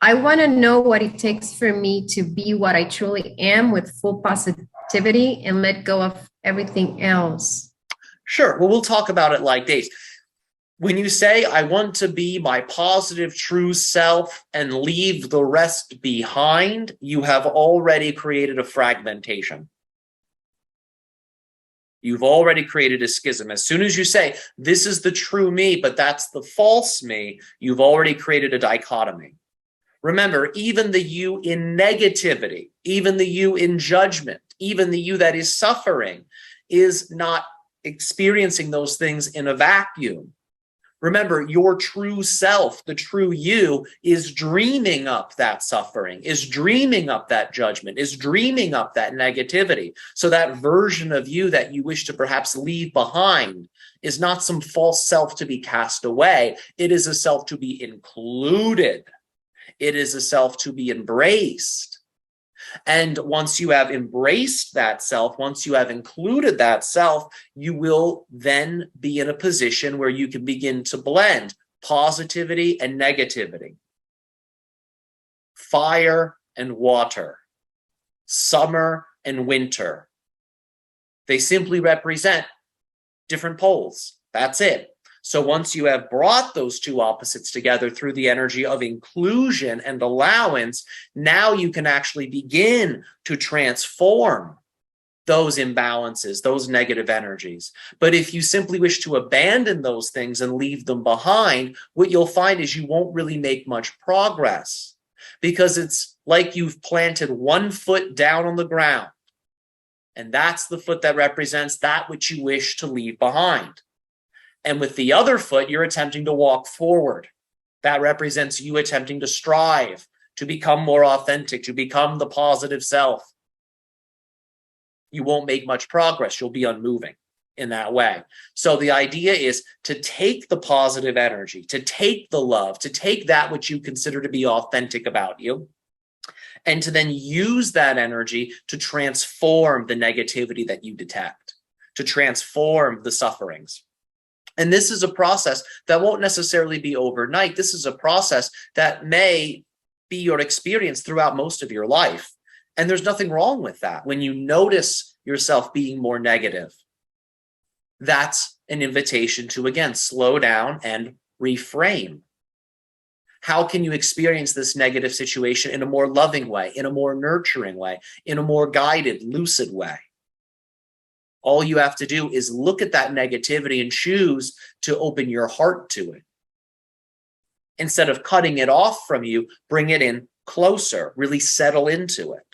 I want to know what it takes for me to be what I truly am with full positivity and let go of everything else. Sure. Well, we'll talk about it like this. When you say, I want to be my positive, true self and leave the rest behind, you have already created a fragmentation. You've already created a schism. As soon as you say, this is the true me, but that's the false me, you've already created a dichotomy. Remember, even the you in negativity, even the you in judgment, even the you that is suffering is not experiencing those things in a vacuum. Remember, your true self, the true you, is dreaming up that suffering, is dreaming up that judgment, is dreaming up that negativity. So that version of you that you wish to perhaps leave behind is not some false self to be cast away. It is a self to be included. It is a self to be embraced. And once you have embraced that self, once you have included that self, you will then be in a position where you can begin to blend positivity and negativity, fire and water, summer and winter. They simply represent different poles. That's it. So once you have brought those two opposites together through the energy of inclusion and allowance, now you can actually begin to transform those imbalances, those negative energies. But if you simply wish to abandon those things and leave them behind, what you'll find is you won't really make much progress, because it's like you've planted one foot down on the ground, and that's the foot that represents that which you wish to leave behind. And with the other foot, you're attempting to walk forward. That represents you attempting to strive, to become more authentic, to become the positive self. You won't make much progress. You'll be unmoving in that way. So the idea is to take the positive energy, to take the love, to take that which you consider to be authentic about you, and to then use that energy to transform the negativity that you detect, to transform the sufferings. And this is a process that won't necessarily be overnight. This is a process that may be your experience throughout most of your life. And there's nothing wrong with that. When you notice yourself being more negative, that's an invitation to, again, slow down and reframe. How can you experience this negative situation in a more loving way, in a more nurturing way, in a more guided, lucid way? All you have to do is look at that negativity and choose to open your heart to it. Instead of cutting it off from you, bring it in closer, really settle into it.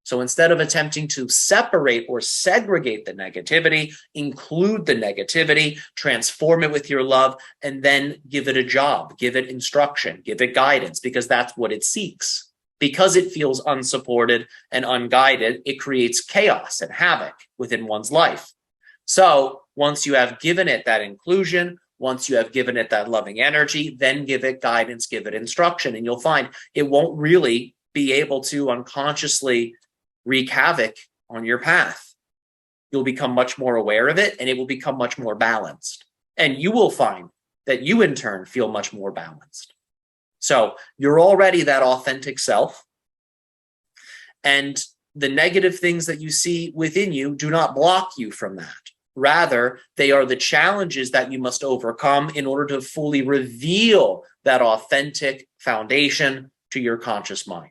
So instead of attempting to separate or segregate the negativity, include the negativity, transform it with your love, and then give it a job, give it instruction, give it guidance, because that's what it seeks. Because it feels unsupported and unguided, it creates chaos and havoc within one's life. So once you have given it that inclusion, once you have given it that loving energy, then give it guidance, give it instruction, and you'll find it won't really be able to unconsciously wreak havoc on your path. You'll become much more aware of it, and it will become much more balanced. And you will find that you in turn feel much more balanced. So you're already that authentic self, and the negative things that you see within you do not block you from that. Rather, they are the challenges that you must overcome in order to fully reveal that authentic foundation to your conscious mind.